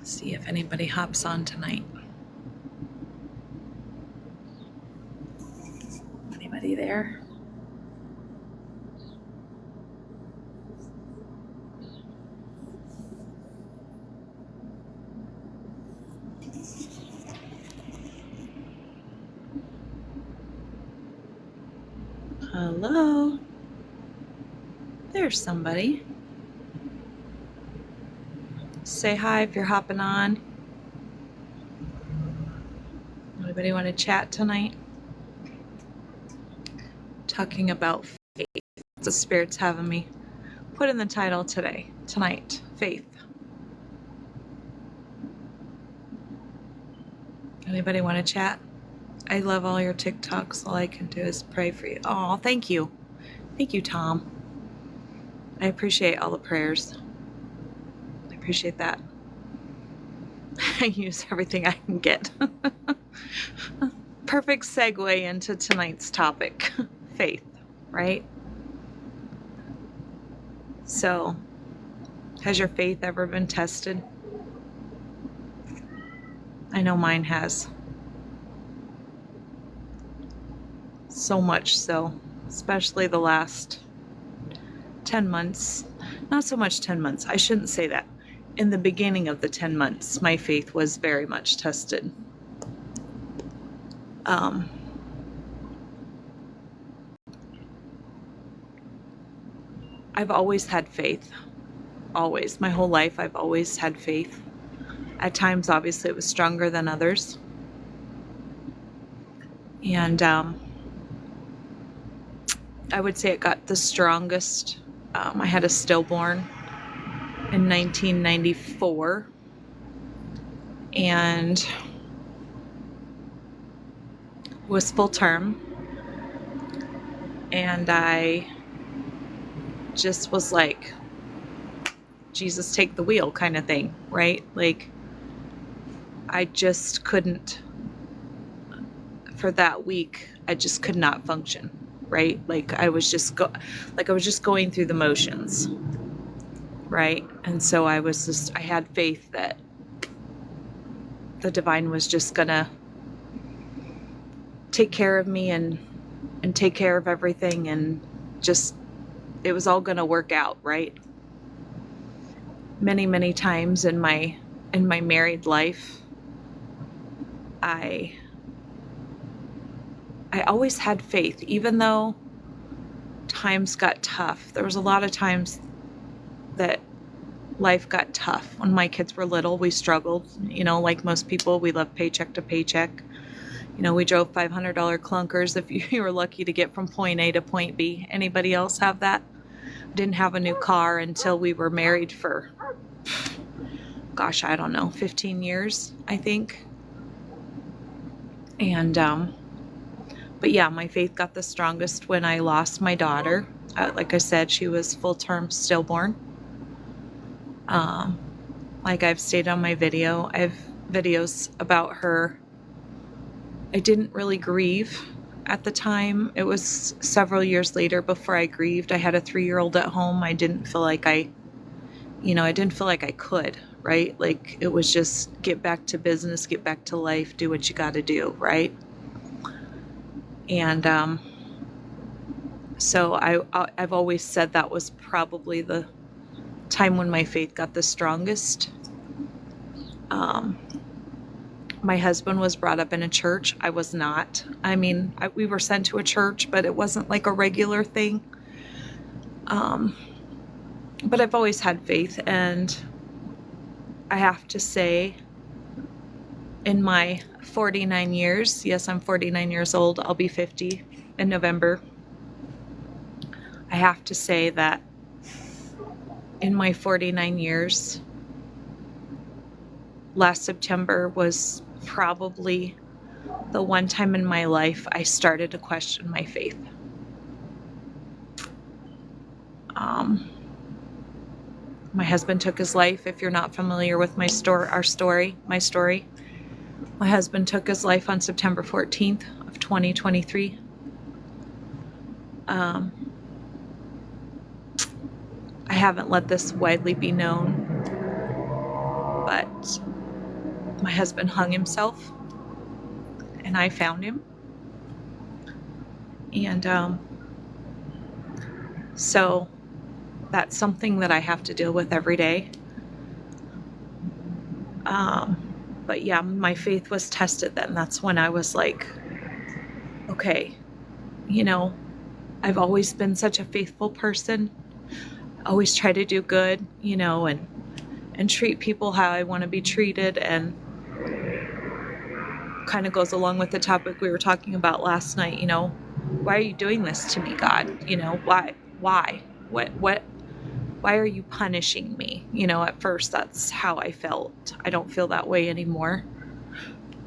See if anybody hops on tonight. Anybody there? Hello? There's somebody. Say hi if you're hopping on. Anybody want to chat tonight? Talking about faith. The Spirit's having me put in the title tonight, faith. Anybody want to chat? I love all your TikToks. All I can do is pray for you. Oh, thank you. Thank you, Tom. I appreciate all the prayers. I appreciate that. I use everything I can get. Perfect segue into tonight's topic, faith, right? So, has your faith ever been tested? I know mine has. So much so, especially the last 10 months. Not so much 10 months. I shouldn't say that. In the beginning of the 10 months, my faith was very much tested. I've always had faith. Always. My whole life, I've always had faith. At times, obviously, it was stronger than others. And I would say it got the strongest. I had a stillborn in 1994. And was full term. And I just was like, Jesus, take the wheel kind of thing, right? Like, I just couldn't, for that week, I just could not function, right? Like, I was just going through the motions, right? And so I had faith that the divine was just gonna take care of me and take care of everything, and just, it was all gonna work out, right? Many, many times in my married life, I always had faith, even though times got tough. There was a lot of times that life got tough. When my kids were little, we struggled. Like most people, we lived paycheck to paycheck. We drove $500 clunkers if you were lucky to get from point A to point B. Anybody else have that? Didn't have a new car until we were married for, gosh, I don't know, 15 years, I think. And, but yeah, my faith got the strongest when I lost my daughter. Like I said, she was full-term stillborn. Like I've stated on my video, I have videos about her. I didn't really grieve at the time. It was several years later before I grieved. I had a 3-year-old at home. I didn't feel like I could, right? Like, it was just get back to business, get back to life, do what you got to do, right? And so I've always said that was probably the time when my faith got the strongest. My husband was brought up in a church. I was not. I mean, we were sent to a church, but it wasn't like a regular thing. But I've always had faith, and I have to say, in my 49 years, yes, I'm 49 years old, I'll be 50 in November. I have to say that in my 49 years, last September was probably the one time in my life I started to question my faith. My husband took his life. If you're not familiar with my story, my husband took his life on September 14th of 2023. I haven't let this widely be known, but my husband hung himself, and I found him. And so that's something that I have to deal with every day. But yeah, my faith was tested then. That's when I was like, okay, I've always been such a faithful person. Always try to do good, and treat people how I want to be treated. And kind of goes along with the topic we were talking about last night. Why are you doing this to me, God? Why? Why are you punishing me? At first that's how I felt. I don't feel that way anymore.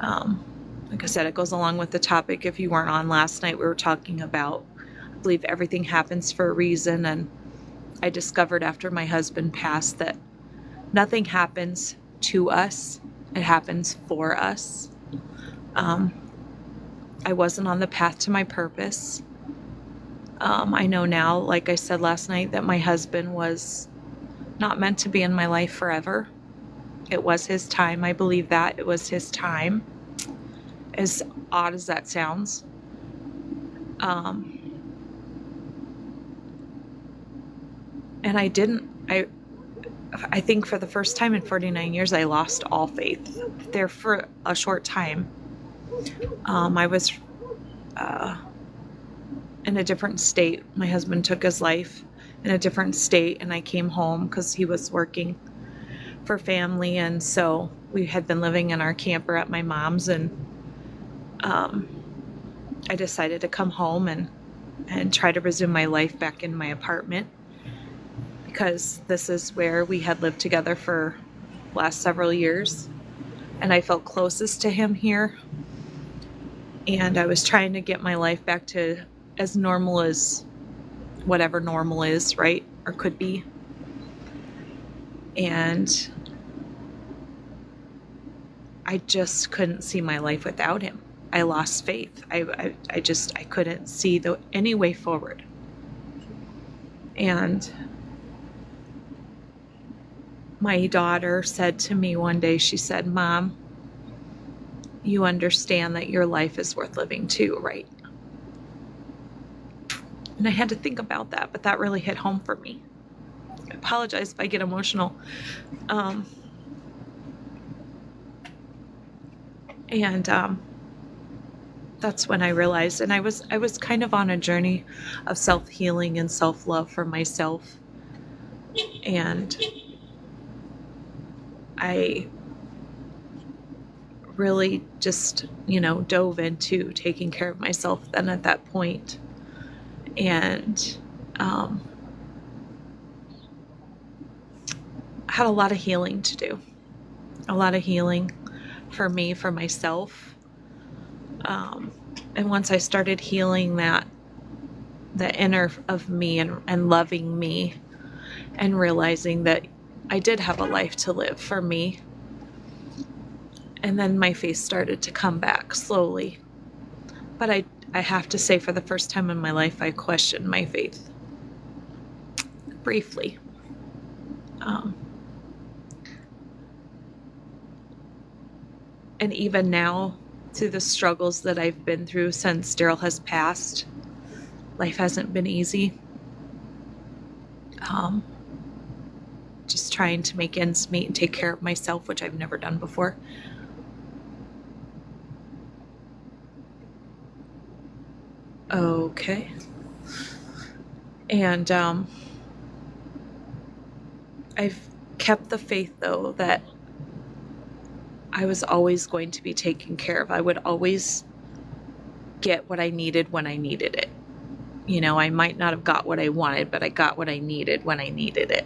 Like I said, it goes along with the topic. If you weren't on last night, we were talking about, I believe everything happens for a reason. And I discovered after my husband passed that nothing happens to us. It happens for us. I wasn't on the path to my purpose. I know now, like I said last night, that my husband was not meant to be in my life forever. It was his time. I believe that. It was his time. As odd as that sounds. And I think for the first time in 49 years, I lost all faith there for a short time. I was in a different state. My husband took his life in a different state, and I came home because he was working for family. And so we had been living in our camper at my mom's, and I decided to come home and try to resume my life back in my apartment, because this is where we had lived together for the last several years, and I felt closest to him here. And I was trying to get my life back to as normal as whatever normal is, right? Or could be. And I just couldn't see my life without him. I lost faith. I couldn't see any way forward. And my daughter said to me one day, she said, "Mom, you understand that your life is worth living too, right?" And I had to think about that, but that really hit home for me. I apologize if I get emotional. That's when I realized, and I was kind of on a journey of self-healing and self-love for myself. And I really just, dove into taking care of myself then at that point. And I had a lot of healing to do. A lot of healing for me, for myself. And once I started healing the inner of me and loving me and realizing that I did have a life to live for me. And then my faith started to come back slowly. But I have to say, for the first time in my life, I questioned my faith. Briefly. And even now, through the struggles that I've been through since Daryl has passed, life hasn't been easy. Just trying to make ends meet and take care of myself, which I've never done before. Okay. And I've kept the faith, though, that I was always going to be taken care of. I would always get what I needed when I needed it. I might not have got what I wanted, but I got what I needed when I needed it.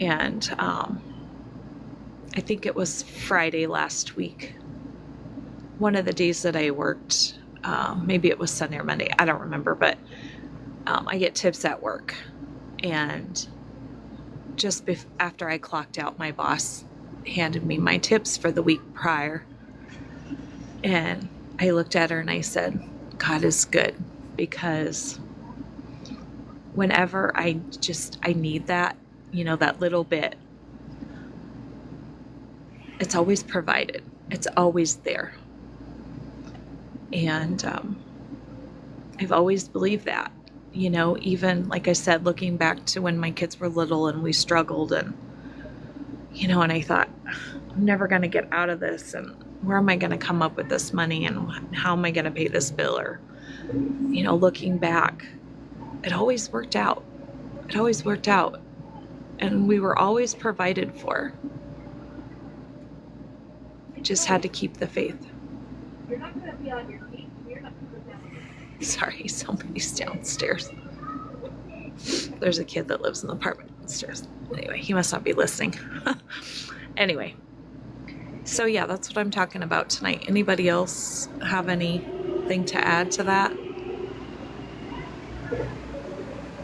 And I think it was Friday last week, one of the days that I worked. Maybe it was Sunday or Monday. I don't remember, but I get tips at work. And just after I clocked out, my boss handed me my tips for the week prior. And I looked at her and I said, God is good, because whenever I need that, that little bit, it's always provided. It's always there. And I've always believed that, even like I said, looking back to when my kids were little and we struggled and, and I thought, I'm never going to get out of this. And where am I going to come up with this money? And how am I going to pay this bill? Or, looking back, it always worked out. It always worked out. And we were always provided for. Just had to keep the faith. You're not going to be on your feet. You're not going to be Sorry, somebody's downstairs. There's a kid that lives in the apartment downstairs. Anyway, he must not be listening. Anyway, so yeah, that's what I'm talking about tonight. Anybody else have anything to add to that?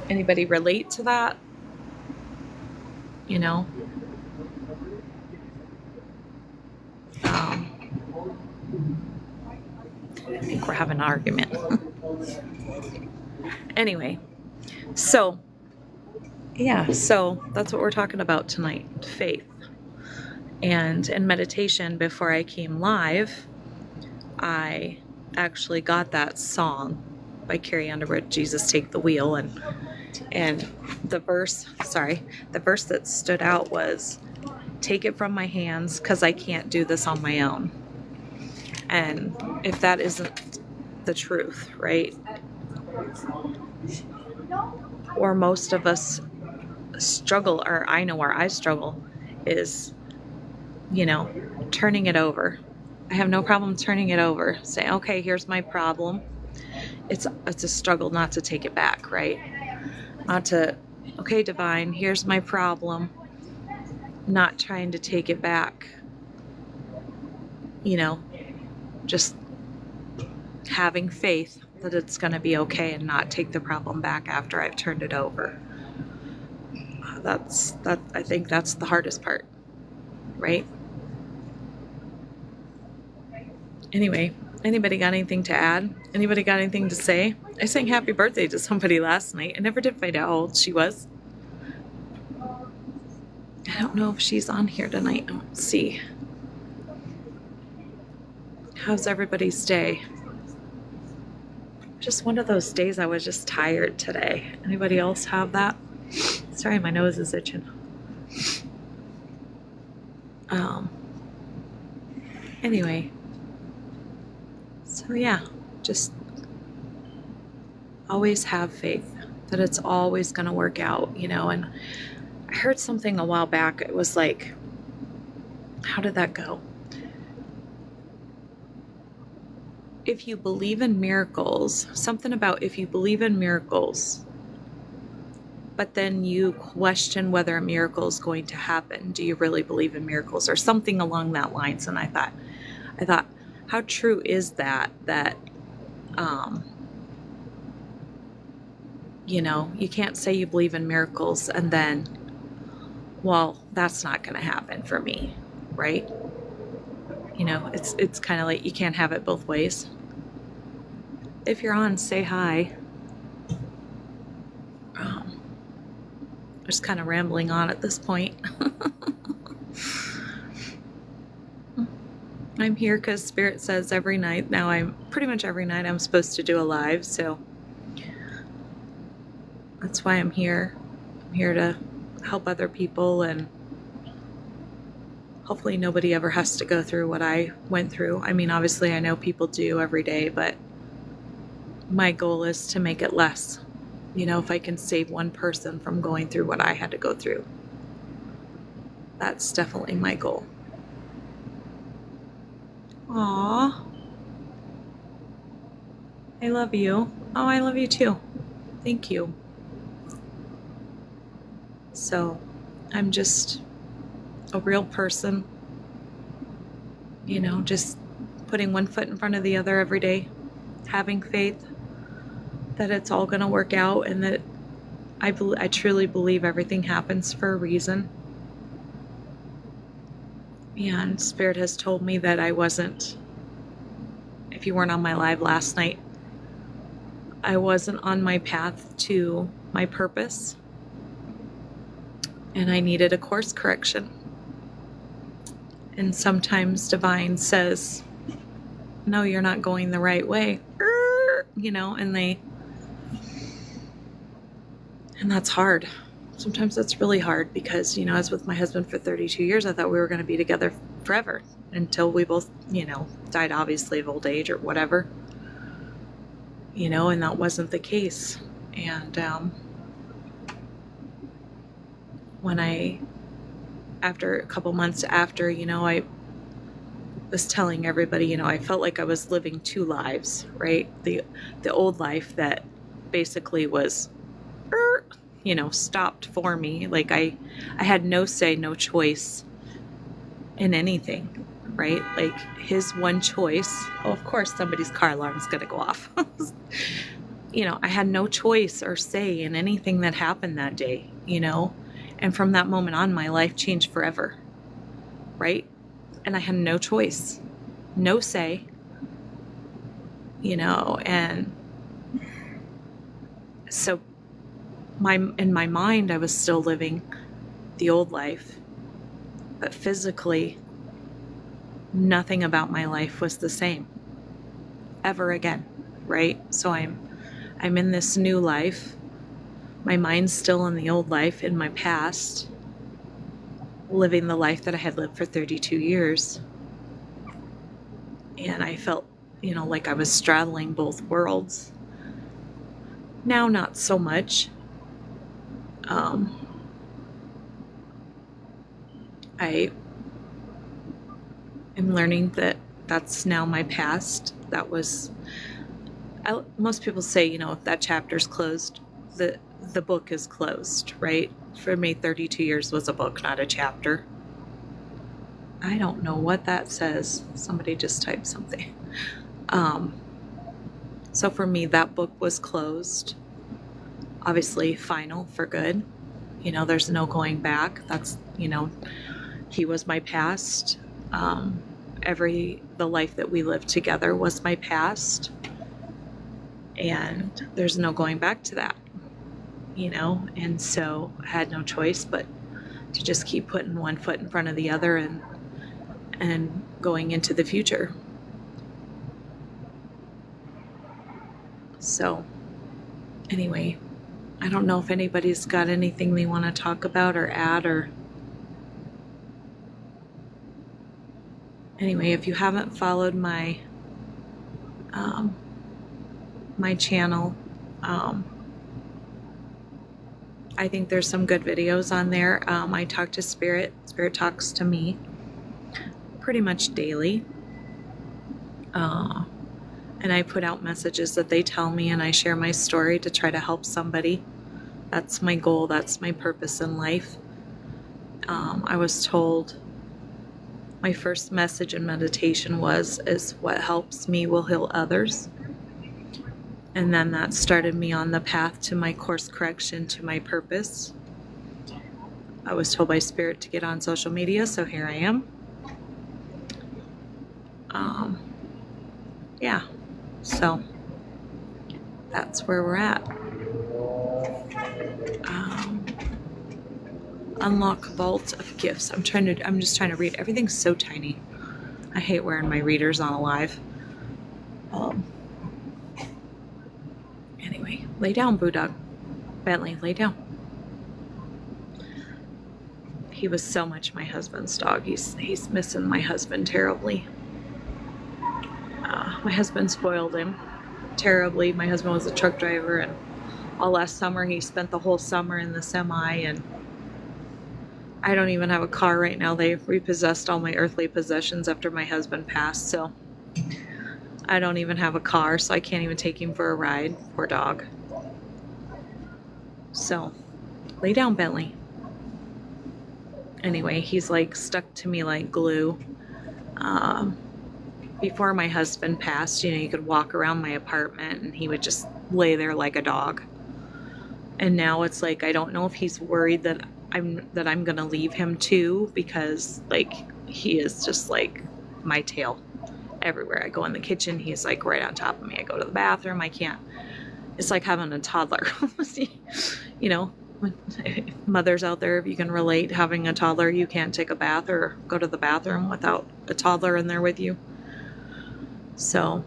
Anybody relate to that? I think we're having an argument. Anyway, so that's what we're talking about tonight, faith. And in meditation, before I came live, I actually got that song by Carrie Underwood, Jesus Take the Wheel, and the verse that stood out was, take it from my hands, because I can't do this on my own. And if that isn't the truth, right? Or most of us struggle, or I know where I struggle, is, turning it over. I have no problem turning it over. Say, okay, here's my problem. It's a struggle not to take it back, right? Not to, okay, divine, here's my problem. Not trying to take it back. Just having faith that it's going to be okay and not take the problem back after I've turned it over. I think that's the hardest part, right? Anyway, anybody got anything to add? Anybody got anything to say? I sang happy birthday to somebody last night. I never did find out how old she was. I don't know if she's on here tonight. Let's see. How's everybody's day? Just one of those days I was just tired today. Anybody else have that? Sorry, my nose is itching. Anyway. So yeah, just always have faith that it's always going to work out, and I heard something a while back. It was like, how did that go? If you believe in miracles, something about if you believe in miracles, but then you question whether a miracle is going to happen, do you really believe in miracles, or something along that lines? And I thought, how true is that you can't say you believe in miracles and then, well, that's not going to happen for me, right? It's kind of like you can't have it both ways. If you're on, say hi. Just kind of rambling on at this point. I'm here because Spirit says every night. Now pretty much every night I'm supposed to do a live, so that's why I'm here. I'm here to help other people, and hopefully nobody ever has to go through what I went through. I mean, obviously I know people do every day, but my goal is to make it less. If I can save one person from going through what I had to go through, that's definitely my goal. Aww. I love you. Oh, I love you too. Thank you. So, I'm just a real person, just putting one foot in front of the other every day, having faith that it's all going to work out, and that I truly believe everything happens for a reason. And Spirit has told me that I wasn't, if you weren't on my live last night, I wasn't on my path to my purpose, and I needed a course correction. And sometimes divine says, no, you're not going the right way. And that's hard. Sometimes that's really hard because, I was with my husband for 32 years. I thought we were going to be together forever until we both, died obviously of old age or whatever, and that wasn't the case. And after a couple months after, I was telling everybody, I felt like I was living two lives, right? The old life that basically was, stopped for me. Like I had no say, no choice in anything, right? Like his one choice. Oh, of course, somebody's car alarm is going to go off. I had no choice or say in anything that happened that day, and from that moment on, my life changed forever, right? And I had no choice, no say, and so in my mind, I was still living the old life, but physically, nothing about my life was the same ever again, right? So I'm in this new life. My mind's still in the old life, in my past, living the life that I had lived for 32 years. And I felt, like I was straddling both worlds. Now, not so much. I am learning that that's now my past. That was, most people say, if that chapter's closed, the book is closed, right? For me, 32 years was a book, not a chapter. I don't know what that says. Somebody just typed something. So for me, that book was closed. Obviously, final for good. There's no going back. That's, he was my past. The life that we lived together was my past. And there's no going back to that, and so I had no choice but to just keep putting one foot in front of the other and going into the future. So anyway, I don't know if anybody's got anything they want to talk about or add, or anyway, if you haven't followed my my channel, I think there's some good videos on there. I talk to Spirit talks to me pretty much daily, and I put out messages that they tell me, and I share my story to try to help somebody. That's my goal. That's my purpose in life. I was told my first message in meditation is what helps me will heal others. And then that started me on the path to my course correction, to my purpose. I was told by Spirit to get on social media, so here I am. Yeah, so that's where we're at. Unlock Vault of Gifts. I'm just trying to read. Everything's so tiny. I hate wearing my readers on alive. Anyway, lay down, Boo-Dog. Bentley, lay down. He was so much my husband's dog. He's missing my husband terribly. My husband spoiled him terribly. My husband was a truck driver, and all last summer he spent the whole summer in the semi, and I don't even have a car right now. They repossessed all my earthly possessions after my husband passed, so I don't even have a car, so I can't even take him for a ride. Poor dog. So, lay down, Bentley. Anyway, he's like stuck to me like glue. Before my husband passed, you could walk around my apartment and he would just lay there like a dog. And now it's like, I don't know if he's worried that I'm gonna leave him too, because like he is just like my tail everywhere. I go in the kitchen, he's like right on top of me. I go to the bathroom, I can't. It's like having a toddler. Mothers out there, if you can relate, having a toddler, you can't take a bath or go to the bathroom without a toddler in there with you. So,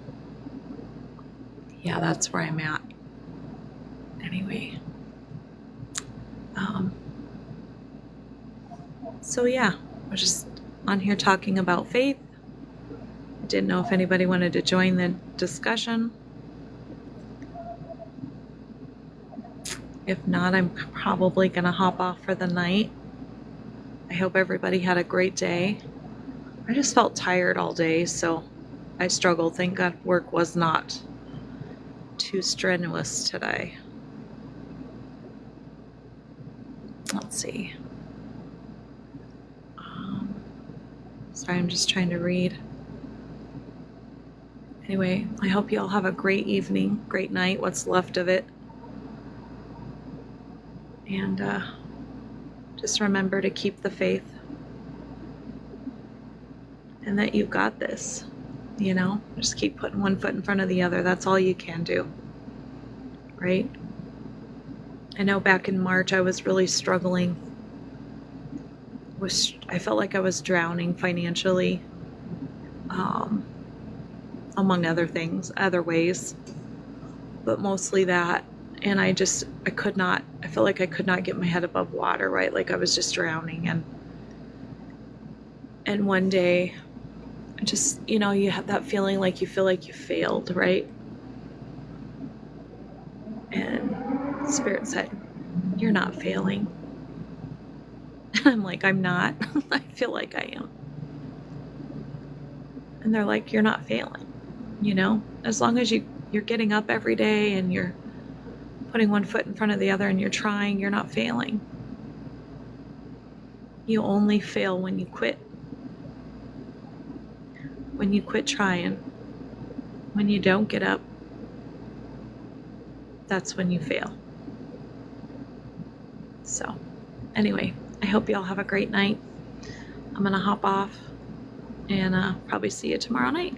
yeah, that's where I'm at. Anyway. So yeah, we're just on here talking about faith. I didn't know if anybody wanted to join the discussion. If not, I'm probably gonna hop off for the night. I hope everybody had a great day. I just felt tired all day, so I struggled. Thank God work was not too strenuous today. Let's see. Sorry, I'm just trying to read. Anyway, I hope you all have a great evening, great night, what's left of it. And just remember to keep the faith. And that you've got this, you know? Just keep putting one foot in front of the other. That's all you can do, right? I know back in March I was really struggling. I felt like I was drowning financially, among other things, other ways, but mostly that. And I felt like I could not get my head above water, right? Like I was just drowning. And one day, just, you know, you have that feeling like you feel like you failed, right? And Spirit said, "You're not failing." And I'm like, "I'm not." I feel like I am. And they're like, "You're not failing." You know, as long as you're getting up every day and you're putting one foot in front of the other and you're trying, you're not failing. You only fail when you quit. When you quit trying, when you don't get up, that's when you fail. So, anyway, I hope you all have a great night. I'm going to hop off and probably see you tomorrow night.